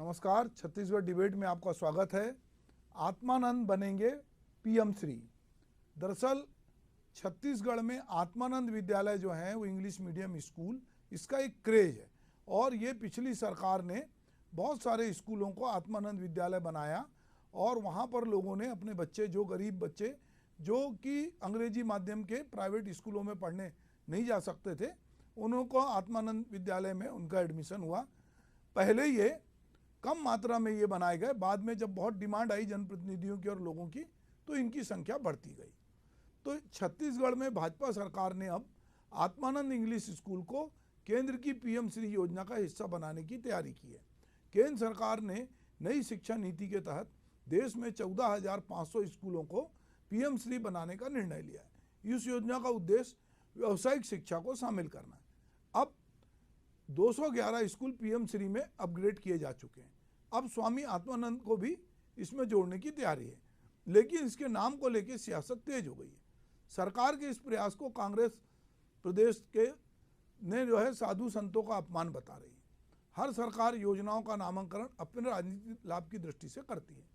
नमस्कार, छत्तीसगढ़ डिबेट में आपका स्वागत है। आत्मानंद बनेंगे पीएम श्री। दरअसल छत्तीसगढ़ में आत्मानंद विद्यालय जो है वो इंग्लिश मीडियम स्कूल, इसका एक क्रेज है और ये पिछली सरकार ने बहुत सारे स्कूलों को आत्मानंद विद्यालय बनाया और वहाँ पर लोगों ने अपने बच्चे, जो गरीब बच्चे जो कि अंग्रेजी माध्यम के प्राइवेट स्कूलों में पढ़ने नहीं जा सकते थे, उनको आत्मानंद विद्यालय में उनका एडमिशन हुआ। पहले ये कम मात्रा में ये बनाए गए, बाद में जब बहुत डिमांड आई जनप्रतिनिधियों की और लोगों की तो इनकी संख्या बढ़ती गई। तो छत्तीसगढ़ में भाजपा सरकार ने अब आत्मानंद इंग्लिश स्कूल को केंद्र की पीएम श्री योजना का हिस्सा बनाने की तैयारी की है। केंद्र सरकार ने नई शिक्षा नीति के तहत देश में 14,500 स्कूलों को पीएम श्री बनाने का निर्णय लिया है। इस योजना का उद्देश्य व्यावसायिक शिक्षा को शामिल करना है। अब 211 स्कूल पीएम श्री में अपग्रेड किए जा चुके हैं। अब स्वामी आत्मानंद को भी इसमें जोड़ने की तैयारी है, लेकिन इसके नाम को लेकर सियासत तेज हो गई है। सरकार के इस प्रयास को कांग्रेस प्रदेश के ने जो है साधु संतों का अपमान बता रही है। हर सरकार योजनाओं का नामकरण अपने राजनीतिक लाभ की दृष्टि से करती है।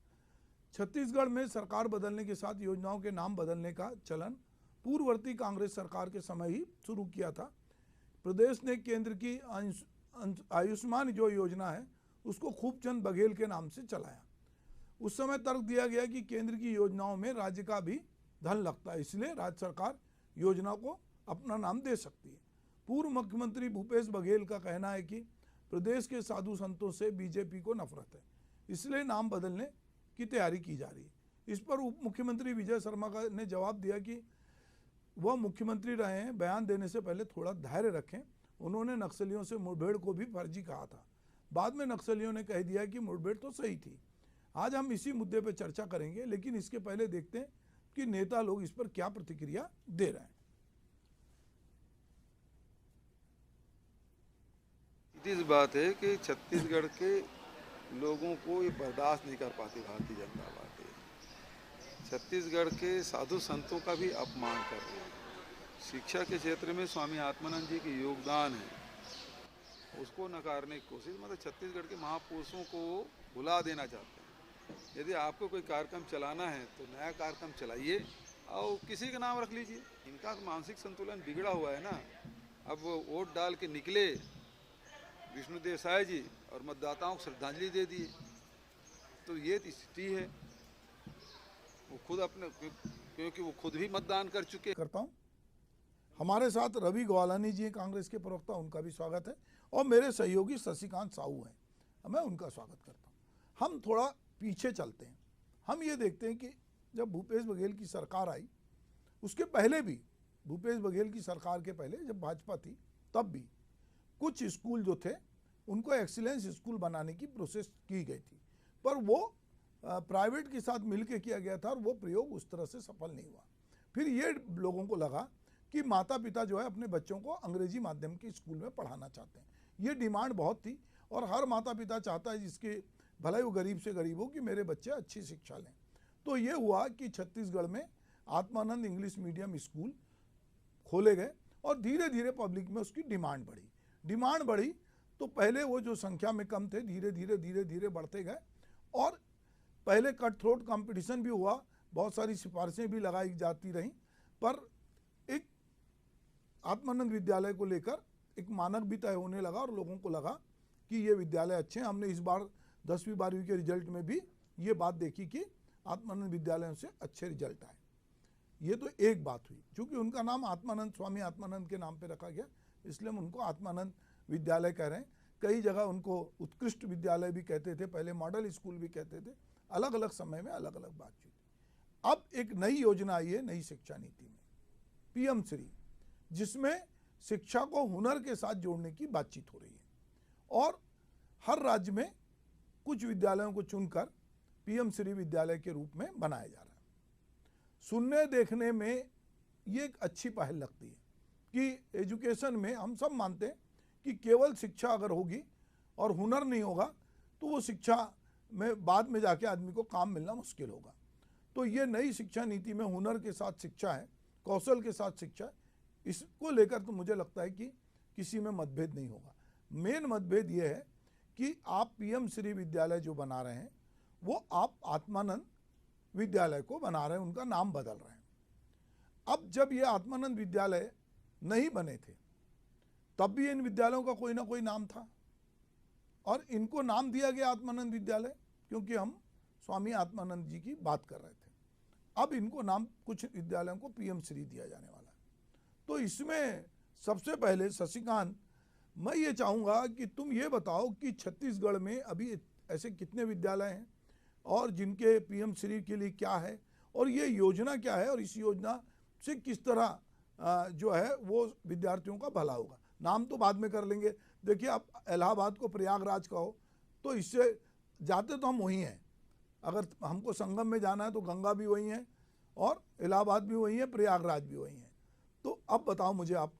छत्तीसगढ़ में सरकार बदलने के साथ योजनाओं के नाम बदलने का चलन पूर्ववर्ती कांग्रेस सरकार के समय ही शुरू किया था। प्रदेश ने केंद्र की आयुष्मान जो योजना है उसको खूबचंद बघेल के नाम से चलाया। उस समय तर्क दिया गया कि केंद्र की योजनाओं में राज्य का भी धन लगता है, इसलिए राज्य सरकार योजना को अपना नाम दे सकती है। पूर्व मुख्यमंत्री भूपेश बघेल का कहना है कि प्रदेश के साधु संतों से बीजेपी को नफरत है, इसलिए नाम बदलने की तैयारी की जा रही है। इस पर उप मुख्यमंत्री विजय शर्मा ने जवाब दिया कि वह मुख्यमंत्री रहे हैं, बयान देने से पहले थोड़ा धैर्य रखें। उन्होंने नक्सलियों से मुठभेड़ को भी फर्जी कहा था, बाद में नक्सलियों ने कह दिया कि मुठभेड़ तो सही थी। आज हम इसी मुद्दे पर चर्चा करेंगे, लेकिन इसके पहले देखते हैं कि नेता लोग इस पर क्या प्रतिक्रिया दे रहे हैं। इस बात है कि छत्तीसगढ़ के लोगों को ये बर्दाश्त नहीं कर पाती भारतीय जनता पार्टी। छत्तीसगढ़ के साधु संतों का भी अपमान कर रही है। शिक्षा के क्षेत्र में स्वामी आत्मानंद जी के योगदान है, उसको नकारने की कोशिश, मतलब छत्तीसगढ़ के महापुरुषों को भुला देना चाहते हैं। यदि आपको कोई कार्यक्रम चलाना है तो नया कार्यक्रम चलाइए और किसी का नाम रख लीजिए। इनका तो मानसिक संतुलन बिगड़ा हुआ है ना। अब वो वोट डाल के निकले विष्णुदेव साय जी और मतदाताओं को श्रद्धांजलि दे दिए, तो ये स्थिति है। वो खुद अपने, क्योंकि वो खुद भी मतदान कर चुके। करता हूं। हमारे साथ रवि ग्वालानी जी कांग्रेस के प्रवक्ता, उनका भी स्वागत है, और मेरे सहयोगी शशिकांत साहू हैं, मैं उनका स्वागत करता हूं। हम थोड़ा पीछे चलते हैं। हम ये देखते हैं कि जब भूपेश बघेल की सरकार आई, उसके पहले भी, भूपेश बघेल की सरकार के पहले जब भाजपा थी तब भी कुछ स्कूल जो थे उनको एक्सीलेंस स्कूल बनाने की प्रोसेस की गई थी, पर वो प्राइवेट के साथ मिलकर किया गया था और वो प्रयोग उस तरह से सफल नहीं हुआ। फिर ये लोगों को लगा कि माता पिता जो है अपने बच्चों को अंग्रेजी माध्यम के स्कूल में पढ़ाना चाहते हैं। ये डिमांड बहुत थी और हर माता पिता चाहता है जिसके भले वो गरीब से गरीब हो कि मेरे बच्चे अच्छी शिक्षा लें। तो ये हुआ कि छत्तीसगढ़ में आत्मानंद इंग्लिश मीडियम स्कूल खोले गए और धीरे धीरे पब्लिक में उसकी डिमांड बढ़ी। तो पहले वो जो संख्या में कम थे, धीरे धीरे बढ़ते गए और पहले कट थ्रोट कंपटीशन भी हुआ, बहुत सारी सिफारिशें भी लगाई जाती रहीं, पर एक आत्मानंद विद्यालय को लेकर एक मानक भी तय होने लगा और लोगों को लगा कि ये विद्यालय अच्छे हैं। हमने इस बार 10वीं 12वीं के रिजल्ट में भी ये बात देखी कि आत्मानंद विद्यालयों से अच्छे रिजल्ट आए। ये तो एक बात हुई। चूँकि उनका नाम आत्मानंद, स्वामी आत्मानंद के नाम पर रखा गया, इसलिए हम उनको आत्मानंद विद्यालय कह रहे हैं। कई जगह उनको उत्कृष्ट विद्यालय भी कहते थे, पहले मॉडल स्कूल भी कहते थे। अलग अलग समय में अलग अलग बातचीत। अब एक नई योजना आई है नई शिक्षा नीति में, पीएम श्री, जिसमें शिक्षा को हुनर के साथ जोड़ने की बातचीत हो रही है और हर राज्य में कुछ विद्यालयों को चुनकर पीएम श्री विद्यालय के रूप में बनाया जा रहा है। सुनने देखने में ये एक अच्छी पहल लगती है कि एजुकेशन में हम सब मानते हैं कि केवल शिक्षा अगर होगी और हुनर नहीं होगा तो वो शिक्षा में बाद में जाके आदमी को काम मिलना मुश्किल होगा। तो ये नई शिक्षा नीति में हुनर के साथ शिक्षा है, कौशल के साथ शिक्षा है। इसको लेकर तो मुझे लगता है कि किसी में मतभेद नहीं होगा। मेन मतभेद ये है कि आप पीएम श्री विद्यालय जो बना रहे हैं वो आप आत्मानंद विद्यालय को बना रहे हैं, उनका नाम बदल रहे हैं। अब जब ये आत्मानंद विद्यालय नहीं बने थे तब भी इन विद्यालयों का कोई ना कोई नाम था और इनको नाम दिया गया आत्मानंद विद्यालय, क्योंकि हम स्वामी आत्मानंद जी की बात कर रहे थे। अब इनको नाम, कुछ विद्यालयों को पीएम श्री दिया जाने वाला है। तो इसमें सबसे पहले शशिकांत, मैं ये चाहूँगा कि तुम ये बताओ कि छत्तीसगढ़ में अभी ऐसे कितने विद्यालय हैं और जिनके पीएम श्री के लिए क्या है और ये योजना क्या है और इस योजना से किस तरह जो है वो विद्यार्थियों का भला होगा। नाम तो बाद में कर लेंगे। देखिए, आप इलाहाबाद को प्रयागराज कहो तो इससे जाते तो हम वहीं हैं, अगर हमको संगम में जाना है तो गंगा भी वहीं है और इलाहाबाद भी वहीं है, प्रयागराज भी वहीं है। तो अब बताओ मुझे आप।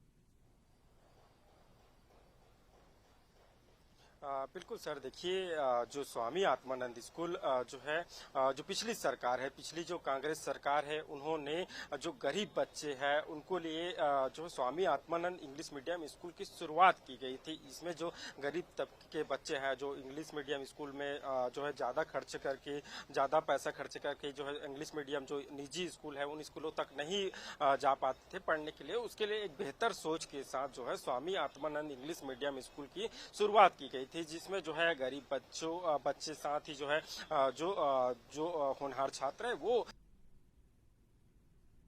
बिल्कुल सर, देखिए जो स्वामी आत्मानंद स्कूल जो है, जो पिछली सरकार है, पिछली जो कांग्रेस सरकार है, उन्होंने जो गरीब बच्चे हैं उनको लिए जो Swami Atmanand English medium school की शुरुआत की गई थी। इसमें जो गरीब तबके के बच्चे हैं जो इंग्लिश मीडियम स्कूल में जो है ज़्यादा खर्च करके, ज़्यादा पैसा खर्च करके जो है इंग्लिश मीडियम जो निजी स्कूल है उन स्कूलों तक नहीं जा पाते थे पढ़ने के लिए, उसके लिए एक बेहतर सोच के साथ जो है Swami Atmanand English medium school की शुरुआत की गई थी, जिसमें जो है गरीब बच्चे साथ ही जो है जो होनहार छात्र है वो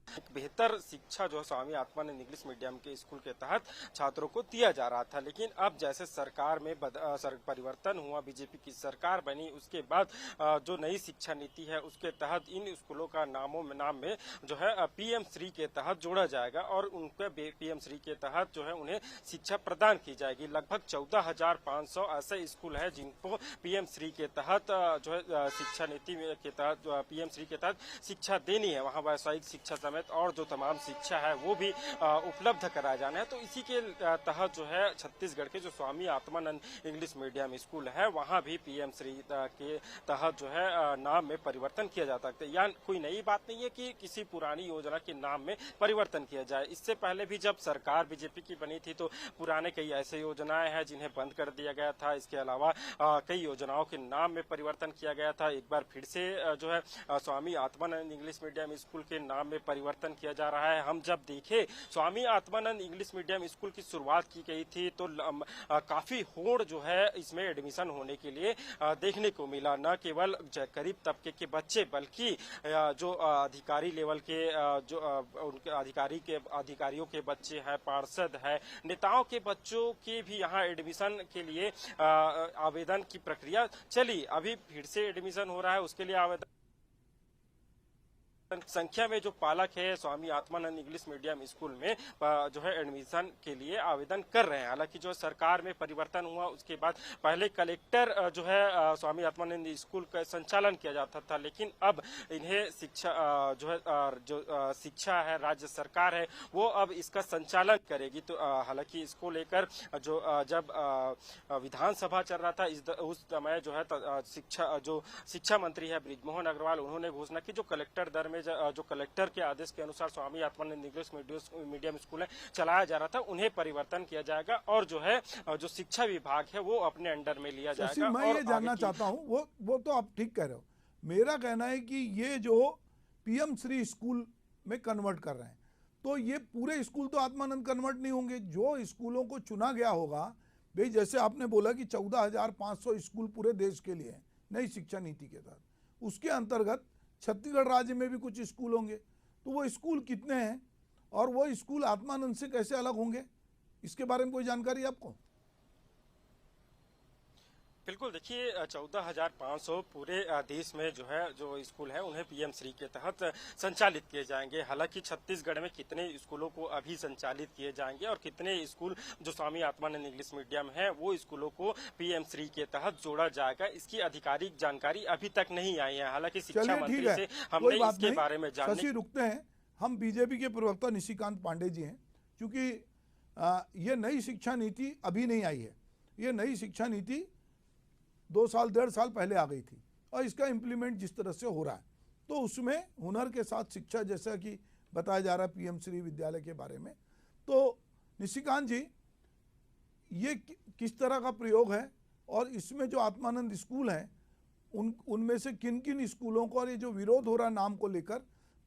एक बेहतर शिक्षा जो है स्वामी आत्मानंद इंग्लिश मीडियम के स्कूल के तहत छात्रों को दिया जा रहा था। लेकिन अब जैसे सरकार में परिवर्तन हुआ, बीजेपी की सरकार बनी, उसके बाद जो नई शिक्षा नीति है उसके तहत इन स्कूलों का नाम में जो है पीएम श्री के तहत जोड़ा जाएगा और उनके पीएम श्री के तहत जो है उन्हें शिक्षा प्रदान की जाएगी। लगभग 14,500 ऐसे स्कूल है जिनको पीएम श्री के तहत जो है शिक्षा नीति के तहत पीएम श्री के तहत शिक्षा देनी है। वहाँ व्यावसायिक शिक्षा समेत और जो तमाम शिक्षा है वो भी उपलब्ध कराया जाना है। तो इसी के तहत जो है छत्तीसगढ़ के जो Swami Atmanand English medium school है वहाँ भी पीएम श्री के तहत जो है नाम में परिवर्तन किया जा सकता है। या कोई नई बात नहीं है कि किसी पुरानी योजना के नाम में परिवर्तन किया जाए। इससे पहले भी जब सरकार बीजेपी की बनी थी तो पुराने कई ऐसे योजनाएं हैं जिन्हें बंद कर दिया गया था। इसके अलावा कई योजनाओं के नाम में परिवर्तन किया गया था। एक बार फिर से जो है Swami Atmanand English medium school के नाम में परिवर्तन किया जा रहा है। हम जब देखे Swami Atmanand English medium school की शुरुआत की गई थी तो काफी होड़ जो है इसमें एडमिशन होने के लिए देखने को मिला। न केवल गरीब तबके के बच्चे बल्कि जो अधिकारी लेवल के जो उनके अधिकारियों के बच्चे हैं, पार्षद है, नेताओं के बच्चों के भी यहाँ एडमिशन के लिए आवेदन की प्रक्रिया चली। अभी फिर से एडमिशन हो रहा है, उसके लिए आवेदन संख्या में जो पालक है Swami Atmanand English medium school में जो है एडमिशन के लिए आवेदन कर रहे हैं। हालांकि जो सरकार में परिवर्तन हुआ उसके बाद पहले कलेक्टर जो है स्वामी आत्मानंद स्कूल का संचालन किया जाता था, लेकिन अब इन्हें शिक्षा जो है जो शिक्षा है राज्य सरकार है वो अब इसका संचालन करेगी। तो हालांकि इसको लेकर जो जब विधानसभा चल रहा था उस समय जो है शिक्षा मंत्री है बृजमोहन अग्रवाल, उन्होंने घोषणा की जो कलेक्टर दर में जो कलेक्टर के आदेश के अनुसार Swami Atmanand English medium school है चलाया जा रहा था उन्हें परिवर्तन किया जाएगा और जो है जो शिक्षा विभाग है वो अपने अंडर में लिया जाएगा। मैं ये जानना चाहता हूँ, वो तो आप ठीक कह रहे हो। मेरा कहना है कि ये जो पीएम श्री स्कूल में कन्वर्ट कर रहे हैं तो ये पूरे स्कूल तो आत्मानंद कन्वर्ट नहीं होंगे। जो स्कूलों को चुना गया होगा, भाई जैसे आपने बोला कि 14,500 स्कूल पूरे देश के लिए नई शिक्षा नीति के तहत, उसके अंतर्गत छत्तीसगढ़ राज्य में भी कुछ स्कूल होंगे। तो वो स्कूल कितने हैं और वो स्कूल आत्मानंद से कैसे अलग होंगे, इसके बारे में कोई जानकारी है आपको? बिल्कुल, देखिए 14,500 पूरे देश में जो है जो स्कूल है उन्हें पीएम श्री के तहत संचालित किए जाएंगे। हालांकि छत्तीसगढ़ में कितने स्कूलों को अभी संचालित किए जाएंगे और कितने स्कूल जो स्वामी आत्मानंद इंग्लिश मीडियम है वो स्कूलों को पीएम श्री के तहत जोड़ा जाएगा, इसकी आधिकारिक जानकारी अभी तक नहीं आई है। हालांकि शिक्षा मंत्री से हमने इसके बारे में जानने रुकते हैं। हम बीजेपी के प्रवक्ता निशिकांत पांडे जी हैं, क्योंकि ये नई शिक्षा नीति अभी नहीं आई है। ये नई शिक्षा नीति 2 साल 1.5 साल पहले आ गई थी और इसका इम्प्लीमेंट जिस तरह से हो रहा है तो उसमें हुनर के साथ शिक्षा, जैसा कि बताया जा रहा है पीएम श्री विद्यालय के बारे में। तो निशिकांत जी, ये किस तरह का प्रयोग है और इसमें जो आत्मानंद स्कूल हैं उनमें से किन किन स्कूलों को, और ये जो विरोध हो रहा है नाम को लेकर,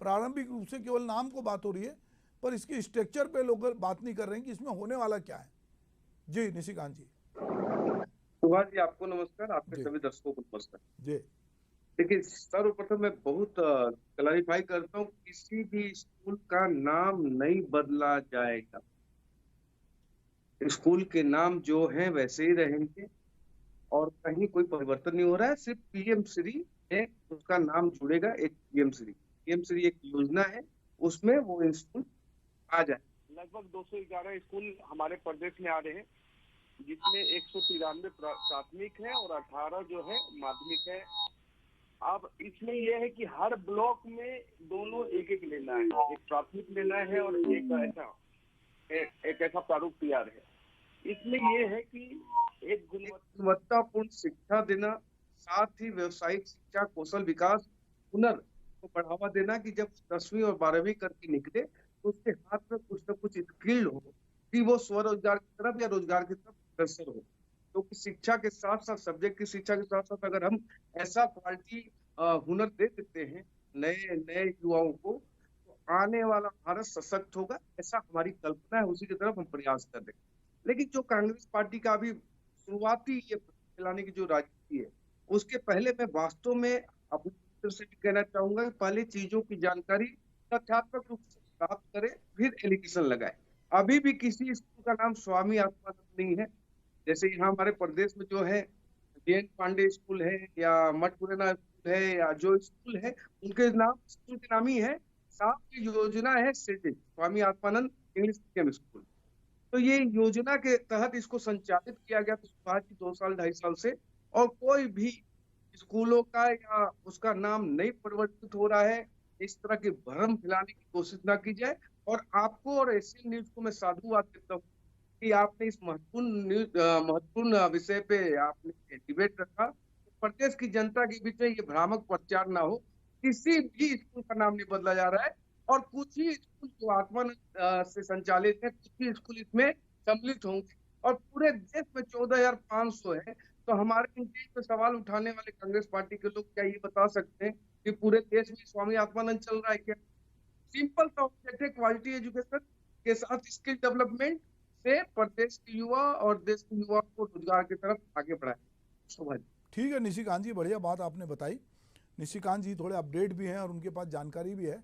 प्रारंभिक रूप से केवल नाम को बात हो रही है पर इसके स्ट्रक्चर पे लोग बात नहीं कर रहे हैं कि इसमें होने वाला क्या है। जी निशिकांत जी। सुभाष जी, आपको नमस्कार, आपके जी। सभी दर्शकों को नमस्कार। जी देखिए, सर्वप्रथम मैं बहुत क्लैरिफाई करता हूँ, किसी भी स्कूल का नाम नहीं बदला जाएगा। स्कूल के नाम जो हैं वैसे ही रहेंगे और कहीं कोई परिवर्तन नहीं हो रहा है। सिर्फ पीएम श्री है, उसका नाम जुड़ेगा, एक पीएम श्री एक योजना है, उसमें वो स्कूल आ जाए। लगभग 211 स्कूल हमारे प्रदेश में आ रहे हैं, जिसमें 193 प्राथमिक है और 18 जो है माध्यमिक है। अब इसमें यह है कि हर ब्लॉक में दोनों एक एक लेना है, एक प्राथमिक लेना है और एक ऐसा प्रारूप तैयार है। इसमें यह है कि एक गुणवत्तापूर्ण शिक्षा देना, साथ ही व्यवसायिक शिक्षा, कौशल विकास, हुनर को बढ़ावा देना कि जब 10वीं और 12वीं करके निकले तो उसके हाथ में कुछ न कुछ स्किल हो कि वो स्वरोजगार की तरफ या रोजगार की तरफ अग्रसर हो। तो शिक्षा के साथ साथ, सब्जेक्ट की शिक्षा के साथ साथ अगर हम ऐसा क्वालिटी हुनर दे देते हैं नए नए युवाओं को, तो आने वाला भारत सशक्त होगा, ऐसा हमारी कल्पना है। उसी की तरफ हम प्रयास कर रहे हैं। लेकिन जो कांग्रेस पार्टी का अभी शुरुआती ये फैलाने की जो राजनीति है, उसके पहले मैं वास्तव में अपनी तरफ से भी कहना चाहूंगा कि पहले चीजों की जानकारी तथ्यात्मक रूप से प्राप्त करें, फिर एलिगेशन लगाए। अभी भी किसी स्कूल का नाम स्वामी आत्मानंद नहीं है। जैसे यहाँ हमारे प्रदेश में जो है जैन पांडे स्कूल है या मठपुराना स्कूल है या जो स्कूल है, उनके नाम स्कूल के नाम ही है। साथ योजना है city Swami Atmanand English medium school. तो ये योजना के तहत इसको संचालित किया गया सुभाष जी 2 साल 2.5 साल से, और कोई भी स्कूलों का या उसका नाम नहीं परिवर्तित हो रहा है। इस तरह के भ्रम फैलाने की कोशिश ना की जाए। और आपको और एशियन न्यूज को मैं साधुवाद देता हूँ कि आपने इस महत्वपूर्ण विषय पे आपने डिबेट रखा। तो प्रदेश की जनता के बीच में ये भ्रामक प्रचार ना हो। किसी भी स्कूल का नाम नहीं बदला जा रहा है और कुछ ही स्कूल जो आत्मानंद से संचालित है, कुछ ही स्कूल इसमें सम्मिलित होंगे और पूरे देश में 14,500 है। तो हमारे इंटेज पे सवाल उठाने वाले कांग्रेस पार्टी के लोग क्या ये बता सकते हैं कि पूरे देश में स्वामी आत्मानंद चल रहा है क्या? सिंपल सा ऑब्जेक्ट है, क्वालिटी एजुकेशन के साथ स्किल डेवलपमेंट से प्रदेश के युवा और देश के युवा को रोजगार की तरफ आगे बढ़ाए। ठीक है निशिकांत जी, बढ़िया बात आपने बताई। निशिकांत जी थोड़े अपडेट भी हैं और उनके पास जानकारी भी है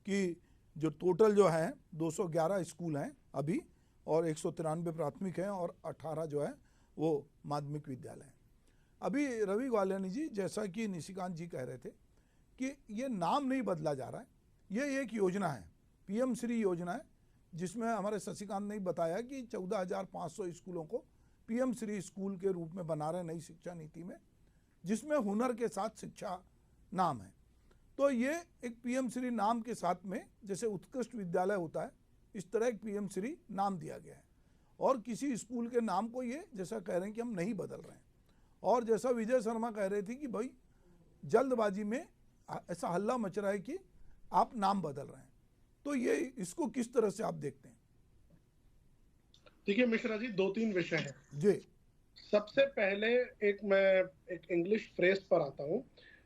कि जो टोटल जो है 211 स्कूल हैं अभी, और 193 प्राथमिक हैं और 18 जो है वो माध्यमिक विद्यालय हैं। अभी रवि ग्वालियानी जी, जैसा कि निशिकांत जी कह रहे थे कि ये नाम नहीं बदला जा रहा है, ये एक योजना है, पीएम श्री योजना है, जिसमें हमारे शशिकांत ने बताया कि 14,500 स्कूलों को पीएम श्री स्कूल के रूप में बना रहे नई शिक्षा नीति में, जिसमें हुनर के साथ शिक्षा नाम है। तो ये एक पीएम श्री नाम के साथ में जैसे उत्कृष्ट विद्यालय होता है, इस तरह एक पीएम श्री नाम दिया गया है। और किसी स्कूल के नाम को ये जैसा कह रहे हैं कि हम नहीं बदल रहे हैं, और जैसा विजय शर्मा कह रहे थे कि भाई जल्दबाजी में ऐसा हल्ला मच रहा है कि आप नाम बदल रहे हैं। तो ये इसको किस तरह से आप देखते हैं? देखिए मिश्रा जी, 2-3 विषय हैं जी। सबसे पहले मैं एक इंग्लिश फ्रेज पर आता हूँ।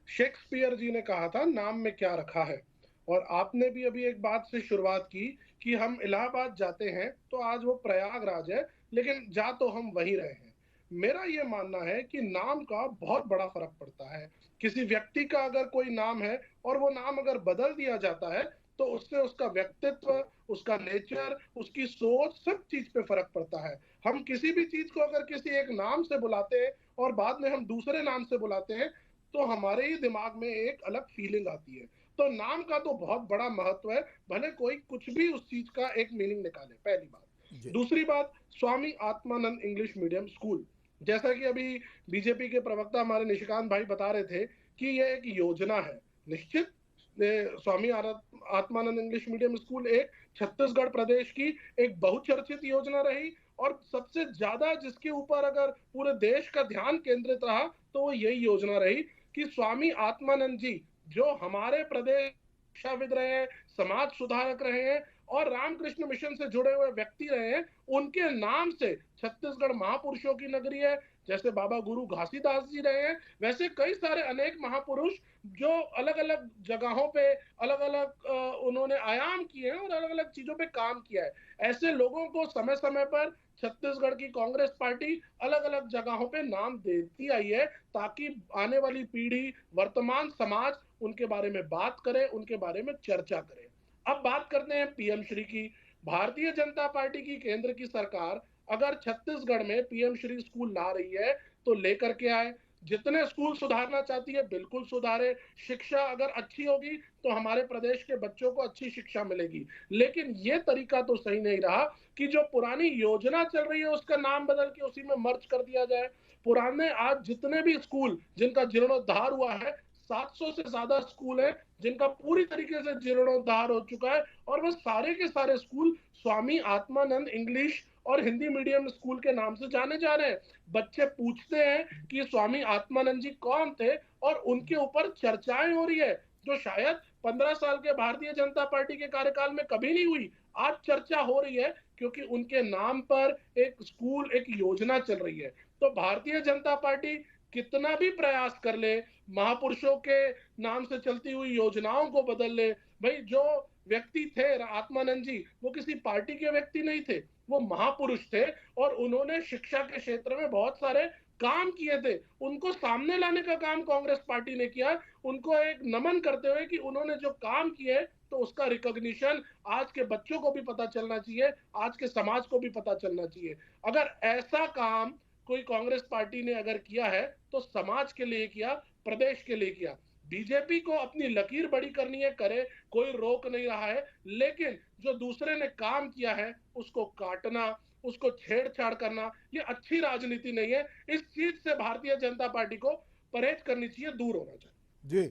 शेक्सपियर जी ने कहा था नाम में क्या रखा है, और आपने भी अभी एक बात से शुरुआत की कि हम इलाहाबाद जाते हैं तो आज वो प्रयागराज है, लेकिन जा तो हम वहीं रहे हैं। मेरा ये मानना है कि नाम का बहुत बड़ा फर्क पड़ता है। किसी व्यक्ति का अगर कोई नाम है और वो नाम अगर बदल दिया जाता है तो उससे उसका व्यक्तित्व, उसका नेचर, उसकी सोच, सब चीज पे फर्क पड़ता है। हम किसी भी चीज को अगर किसी एक नाम से बुलाते हैं और बाद में हम दूसरे नाम से बुलाते हैं तो हमारे ही दिमाग में एक अलग फीलिंग आती है। तो नाम का तो बहुत बड़ा महत्व है, भले कोई कुछ भी उस चीज का एक मीनिंग निकाले, पहली बात। दूसरी बात, Swami Atmanand English medium school, जैसा कि अभी बीजेपी के प्रवक्ता हमारे निशिकांत भाई बता रहे थे कि यह एक योजना है। निश्चित Swami Atmanand English medium school एक छत्तीसगढ़ प्रदेश की एक बहुचर्चित योजना रही, और सबसे ज्यादा जिसके ऊपर अगर पूरे देश का ध्यान केंद्रित रहा तो वो यही योजना रही कि स्वामी आत्मानंद जी जो हमारे प्रदेश शिक्षाविद रहे हैं, समाज सुधारक रहे हैं और रामकृष्ण मिशन से जुड़े हुए व्यक्ति रहे हैं, उनके नाम से छत्तीसगढ़ महापुरुषों की नगरी है, जैसे बाबा गुरु घासीदास जी रहे हैं, वैसे कई सारे अनेक महापुरुष जो अलग अलग जगहों पे अलग अलग उन्होंने आयाम किए हैं और अलग अलग चीजों पे काम किया है। ऐसे लोगों को समय समय पर छत्तीसगढ़ की कांग्रेस पार्टी अलग अलग जगहों पे नाम देती आई है, ताकि आने वाली पीढ़ी, वर्तमान समाज उनके बारे में बात करे, उनके बारे में चर्चा करे। अब बात करते हैं पीएम श्री की। भारतीय जनता पार्टी की केंद्र की सरकार अगर छत्तीसगढ़ में पीएम श्री स्कूल ला रही है तो लेकर के आए। जितने स्कूल सुधारना चाहती है बिल्कुल सुधारे। शिक्षा अगर अच्छी होगी तो हमारे प्रदेश के बच्चों को अच्छी शिक्षा मिलेगी। लेकिन ये तरीका तो सही नहीं रहा कि जो पुरानी योजना चल रही है उसका नाम बदल के उसी में मर्ज कर दिया जाए। पुराने आज जितने भी स्कूल जिनका जीर्णोद्धार हुआ है, 700 से ज्यादा स्कूल हैं जिनका पूरी तरीके से जीर्णोद्धार हो चुका है, और वो सारे के सारे स्कूल स्वामी आत्मानंद इंग्लिश और हिंदी मीडियम स्कूल के नाम से जाने जा रहे हैं। बच्चे पूछते हैं कि स्वामी आत्मानंद जी कौन थे, और उनके ऊपर चर्चाएं हो रही है जो शायद 15 साल के भारतीय जनता पार्टी के कार्यकाल में कभी नहीं हुई। आज चर्चा हो रही है क्योंकि उनके नाम पर एक स्कूल, एक योजना चल रही है। तो भारतीय जनता पार्टी कितना भी प्रयास कर ले, महापुरुषों के नाम से चलती हुई योजनाओं को बदल ले, भाई जो व्यक्ति थे आत्मानंद जी वो किसी पार्टी के व्यक्ति नहीं थे, वो महापुरुष थे और उन्होंने शिक्षा के क्षेत्र में बहुत सारे काम किए थे। उनको सामने लाने का काम कांग्रेस पार्टी ने किया। उनको एक नमन करते हुए कि उन्होंने जो काम किए तो उसका रिकॉग्निशन आज के बच्चों को भी पता चलना चाहिए, आज के समाज को भी पता चलना चाहिए। अगर ऐसा काम कोई कांग्रेस पार्टी ने अगर किया है तो समाज के लिए किया, प्रदेश के लिए किया। बीजेपी को अपनी लकीर बड़ी करनी है, करे, कोई रोक नहीं रहा है, लेकिन जो दूसरे ने काम किया है उसको काटना, उसको छेड़छाड़ करना, ये अच्छी राजनीति नहीं है। इस चीज से भारतीय जनता पार्टी को परहेज करनी चाहिए, दूर होना चाहिए। जी,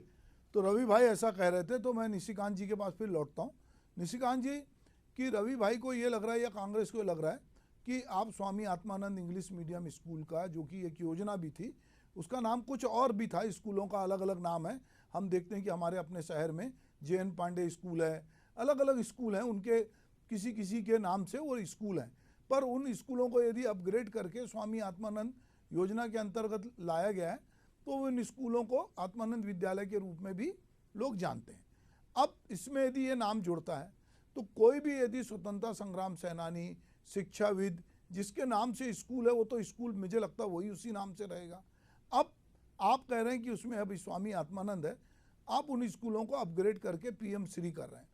तो रवि भाई ऐसा कह रहे थे, तो मैं निशिकांत जी के पास फिर लौटता हूँ। निशिकांत जी, कि रवि भाई को ये लग रहा है या कांग्रेस को ये लग रहा है कि आप Swami Atmanand English medium school का, जो कि एक योजना भी थी, उसका नाम कुछ और भी था, स्कूलों का अलग अलग नाम है। हम देखते हैं कि हमारे अपने शहर में JN पांडे स्कूल है, अलग अलग स्कूल हैं, उनके किसी किसी के नाम से वो स्कूल हैं। पर उन स्कूलों को यदि अपग्रेड करके स्वामी आत्मानंद योजना के अंतर्गत लाया गया है तो उन स्कूलों को आत्मानंद विद्यालय के रूप में भी लोग जानते हैं। अब इसमें यदि ये नाम जुड़ता है तो कोई भी यदि स्वतंत्रता संग्राम सेनानी, शिक्षाविद जिसके नाम से स्कूल है वो तो स्कूल मुझे लगता है वही उसी नाम से रहेगा। अब आप कह रहे हैं कि उसमें अभी स्वामी आत्मानंद है, आप उन स्कूलों को अपग्रेड करके PM श्री कर रहे हैं।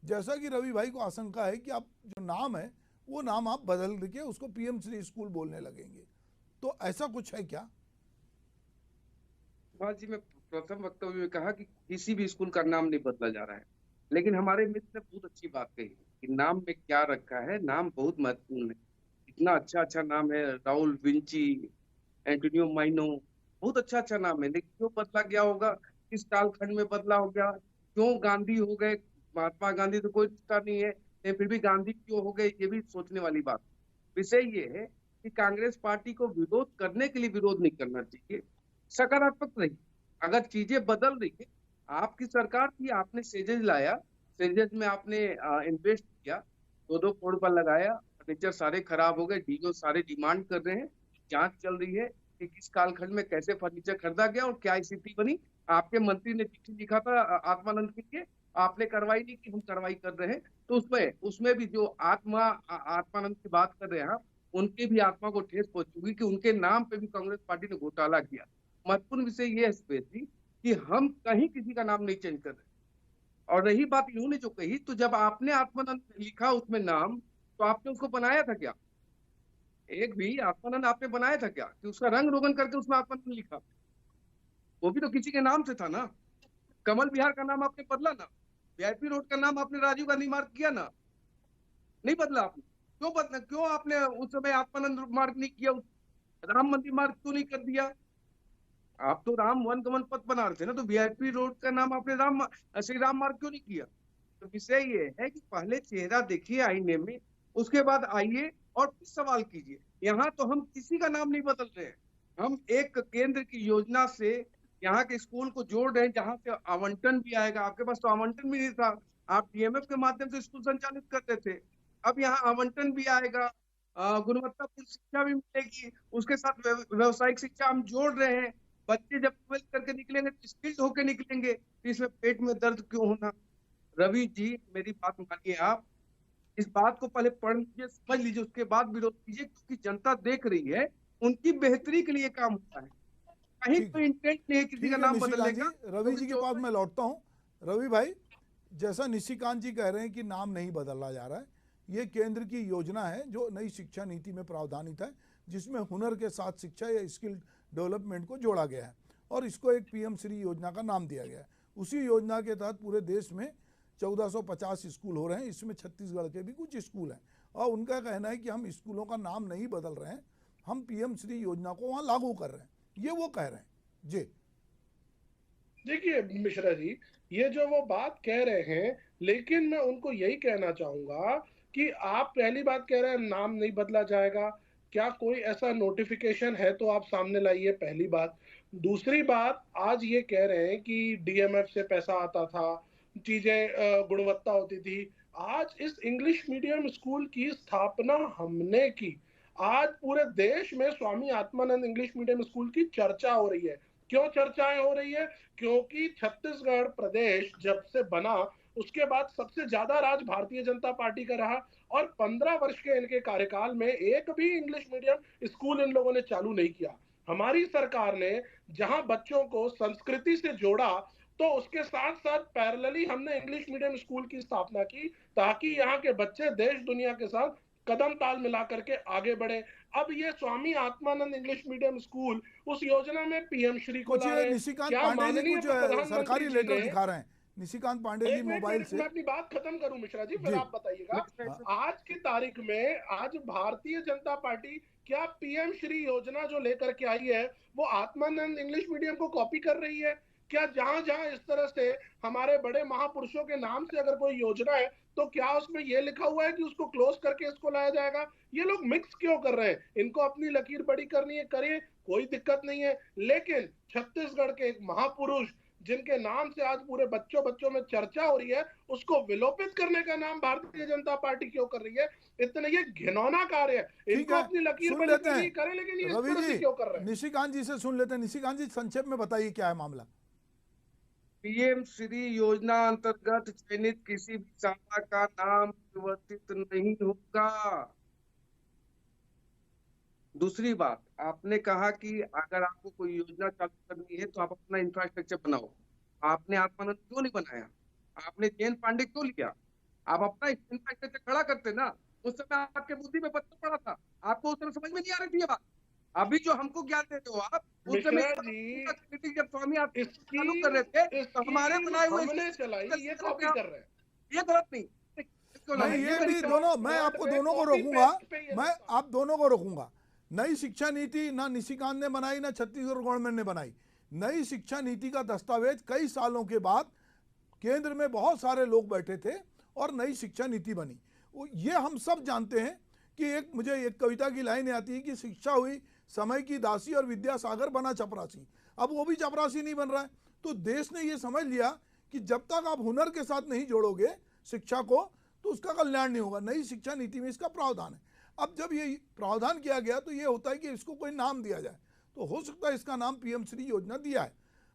जैसा कि रवि भाई को आशंका है कि आप जो नाम है वो नाम आप बदल के उसको PM श्री स्कूल बोलने लगेंगे, तो ऐसा कुछ है क्या? जी, मैं प्रथम वक्तव्य में कहा कि किसी भी स्कूल का नाम नहीं बदला जा रहा है, लेकिन हमारे मित्र ने बहुत अच्छी बात कही कि नाम में क्या रखा है। नाम बहुत महत्वपूर्ण है। इतना अच्छा नाम है, राहुल विंची, एंटोनियो माइनो, बहुत अच्छा नाम है, लेकिन क्यों बदला गया होगा, किस कालखंड में बदला हो गया, क्यों गांधी हो गए, महात्मा गांधी तो कोई रिश्ता नहीं है, फिर भी गांधी क्यों हो गए, ये भी सोचने वाली बात। विषय ये है कि कांग्रेस पार्टी को विरोध करने के लिए विरोध नहीं करना चाहिए, सकारात्मक रही। अगर चीजें बदल रही है, आपकी सरकार थी, आपने सेजेज लाया, सेजेज में आपने इन्वेस्ट किया, 2-2 करोड़ पर लगाया, फर्नीचर सारे खराब हो गए, डीओ सारे डिमांड कर रहे हैं, जांच चल रही है कि किस कालखंड में कैसे फर्नीचर खरीदा गया और क्या स्थिति बनी। आपके मंत्री ने चिट्ठी लिखा था आत्मानंद के लिए, आपने कार्रवाई नहीं की, हम कार्रवाई कर रहे हैं। तो उसमें भी जो आत्मानंद की बात कर रहे हैं, उनके भी आत्मा को ठेस पहुंचेगी कि उनके नाम पे भी कांग्रेस पार्टी ने घोटाला किया। महत्वपूर्ण विषय ये है कि हम कहीं किसी का नाम नहीं चेंज कर रहे। और रही बात इन्होंने जो कही, तो जब आपने आत्मानंद लिखा उसमें नाम, तो आपने उसको बनाया था क्या? एक भी आत्मानंद आपने बनाया था क्या कि उसका रंग रोगन करके उसमें आत्मानंद लिखा? वो भी तो किसी के नाम से था ना। कमल विहार का नाम आपने बदला ना, VIP रोड का नाम आपने राजीव गांधी मार्ग किया ना, नहीं बदला आपने। क्यों बदला? क्यों आपने उस समय आत्मानंद मार्ग नहीं किया, राम मंदिर मार्ग क्यों नहीं कर दिया? आप तो राम वन गमन पथ बना रहे थे ना, तो VIP रोड का नाम आपने श्री राम मार्ग क्यों नहीं किया? तो विषय ये है कि पहले चेहरा देखिए आईने में, उसके बाद आइए और फिर सवाल कीजिए। यहाँ तो हम किसी का नाम नहीं बदल रहे हैं, हम एक केंद्र की योजना से यहाँ के स्कूल को जोड़ रहे हैं, जहाँ से आवंटन भी आएगा। आपके पास तो आवंटन भी नहीं था, आप DMF के माध्यम से स्कूल संचालित करते थे। अब यहाँ आवंटन भी आएगा, गुणवत्तापूर्ण शिक्षा भी मिलेगी, उसके साथ व्यवसायिक शिक्षा हम जोड़ रहे हैं। बच्चे जब 12th करके निकलेंगे तो स्किल्ड होके निकलेंगे, तो इसमें पेट में दर्द क्यों होना। रवि जी, मेरी बात मानिए, आप इस बात को पहले पढ़ लीजिए, समझ लीजिए, उसके बाद विरोध कीजिए, क्योंकि जनता देख रही है, उनकी बेहतरी के लिए काम होता है। कहीं ठीक कोई इंटेंट नहीं है किसी ठीक का है नाम निशिकांत बदलने जी, का। रवि जी के पास मैं लौटता हूँ। रवि भाई, जैसा निशिकांत जी कह रहे हैं कि नाम नहीं बदला जा रहा है, ये केंद्र की योजना है जो नई शिक्षा नीति में प्रावधानित है, जिसमें हुनर के साथ शिक्षा या स्किल डेवलपमेंट को जोड़ा गया है और इसको एक पीएम श्री योजना का नाम दिया गया है। उसी योजना के तहत पूरे देश में 1450 स्कूल हो रहे हैं, इसमें छत्तीसगढ़ के भी कुछ स्कूल हैं और उनका कहना है कि हम स्कूलों का नाम नहीं बदल रहे हैं, हम पीएम श्री योजना को वहाँ लागू कर रहे हैं, ये वो कह रहे हैं जी। देखिए मिश्रा जी, ये जो वो बात कह रहे हैं, लेकिन मैं उनको यही कहना चाहूंगा कि आप पहली बात कह रहे हैं नाम नहीं बदला जाएगा, क्या कोई ऐसा नोटिफिकेशन है तो आप सामने लाइए, पहली बात। दूसरी बात, आज ये कह रहे हैं कि डीएमएफ से पैसा आता था, चीजें गुणवत्ता होती थी। आज इस इंग्लिश मीडियम स्कूल की स्थापना हमने की, आज पूरे देश में Swami Atmanand English medium school की चर्चा हो रही है। क्यों चर्चाएं हो रही है? क्योंकि छत्तीसगढ़ प्रदेश जब से बना उसके बाद सबसे ज्यादा राज भारतीय जनता पार्टी का रहा और 15 वर्ष के इनके कार्यकाल में एक भी इंग्लिश मीडियम स्कूल इन लोगों ने चालू नहीं किया। हमारी सरकार ने जहां बच्चों को संस्कृति से जोड़ा, तो उसके साथ साथ पैरेलली हमने इंग्लिश मीडियम स्कूल की स्थापना की, ताकि यहाँ के बच्चे देश दुनिया के साथ कदम ताल मिला करके आगे बढ़े। अब ये Swami Atmanand English medium school उस योजना में पीएम श्री को कुछ ला रहे हैं। निशिकांत क्या पांडे जी माननीय कुछ प्रधानमंत्री सरकारी जी लेटर ने, दिखा रहे हैं। निशिकांत पांडे जी एक मिनट मोबाइल से, मैं अपनी बात खत्म करूं मिश्रा जी, फिर जी। आप बताइएगा। आज की तारीख में आज भारतीय जनता पार्टी क्या पीएम श्री योजना जो लेकर के आई है वो आत्मानंद इंग्लिश मीडियम को कॉपी कर रही है? क्या जहां जहां इस तरह से हमारे बड़े महापुरुषों के नाम से अगर कोई योजना है तो क्या उसमें यह लिखा हुआ है कि उसको क्लोज करके इसको लाया जाएगा? ये लोग मिक्स क्यों कर रहे हैं? इनको अपनी लकीर बड़ी करनी है, करिए, कोई दिक्कत नहीं है। लेकिन छत्तीसगढ़ के एक महापुरुष जिनके नाम से आज पूरे बच्चों में चर्चा हो रही है, उसको विलोपित करने का नाम भारतीय जनता पार्टी क्यों कर रही है? इतना ये घिनौना कार्य है। इनको अपनी लकीर सुन बड़ी लेते करनी हैं करें, लेकिन ये इस रवि तरह से जी, क्यों कर रहे हैं? निशिकांत जी से सुन लेते हैं। निशिकांत जी, संक्षेप में बताइए क्या है मामला। पीएम श्री योजना अंतर्गत चयनित किसी भी शाखा का नाम परिवर्तित नहीं होगा। दूसरी बात, आपने कहा कि अगर आपको कोई योजना चालू करनी है तो आप अपना इंफ्रास्ट्रक्चर बनाओ। आपने आत्मानंद क्यों नहीं बनाया? आपने जैन पांडे क्यों लिया? आप अपना इंफ्रास्ट्रक्चर खड़ा करते ना। उस समय आपके बुद्धि में पत्थर पड़ा था, आपको उस समय समझ में नहीं आ रही थी ये बात। अभी जो हमको ज्ञान देते हो आप, उस समय जब स्वामी आप चालू कर रहे थे तो हमारे बनाए हुए हमने चलाई, ये कॉपी कर रहे हैं। ये गलत नहीं। नहीं, ये भी दोनों, मैं आपको दोनों को रोकूंगा, मैं आप दोनों को रोकूंगा। नई शिक्षा नीति ना निशिकांत ने बनाई ना छत्तीसगढ़ गवर्नमेंट ने बनाई। नई शिक्षा नीति का दस्तावेज कई सालों के बाद केंद्र में बहुत सारे लोग बैठे थे और नई शिक्षा नीति बनी। ये हम सब जानते हैं कि एक, मुझे एक कविता की लाइन आती है कि शिक्षा हुई समय की दासी और विद्यासागर बना चपरासी। अब वो भी चपरासी नहीं बन रहा है। तो देश ने ये समझ लिया कि जब तक आप हुनर के साथ नहीं जोड़ोगे शिक्षा को तो उसका कल्याण नहीं होगा। नई शिक्षा नीति में इसका प्रावधान है। अब जब ये प्रावधान किया गया तो ये होता है कि इसको कोई नाम दिया जाए, तो हो सकता है इसका नाम पीएम श्री योजना दिया है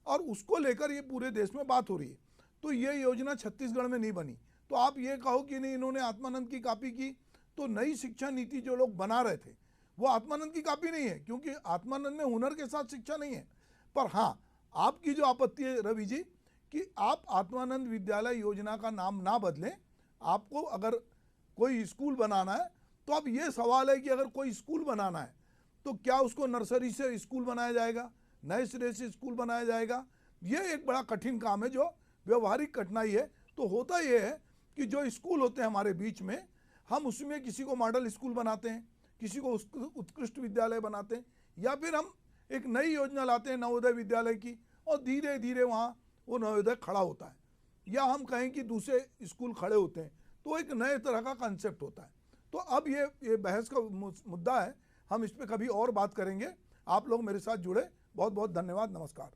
और उसको लेकर ये पूरे देश में बात हो रही है। तो ये योजना छत्तीसगढ़ में नहीं बनी। तो आप ये कहो कि नहीं इन्होंने आत्मानंद की कॉपी की, तो नई शिक्षा नीति जो लोग बना रहे थे वो आत्मानंद की कॉपी नहीं है, क्योंकि आत्मानंद में हुनर के साथ शिक्षा नहीं है। पर हाँ, आपकी जो आपत्ति है रवि जी कि आप आत्मानंद विद्यालय योजना का नाम ना बदलें, आपको अगर कोई स्कूल बनाना है तो अब ये सवाल है कि अगर कोई स्कूल बनाना है तो क्या उसको नर्सरी से स्कूल बनाया जाएगा, नए सिरे से स्कूल बनाया जाएगा? ये एक बड़ा कठिन काम है जो व्यवहारिक कठिनाई है। तो होता ये है कि जो स्कूल होते हैं हमारे बीच में, हम उसमें किसी को मॉडल स्कूल बनाते हैं, किसी को उत्कृष्ट विद्यालय बनाते हैं, या फिर हम एक नई योजना लाते हैं नवोदय विद्यालय की और धीरे धीरे वहाँ वो नवोदय खड़ा होता है, या हम कहें कि दूसरे स्कूल खड़े होते हैं, तो एक नए तरह का कंसेप्ट होता है। तो अब ये बहस का मुद्दा है, हम इस पर कभी और बात करेंगे। आप लोग मेरे साथ जुड़े, बहुत बहुत धन्यवाद, नमस्कार।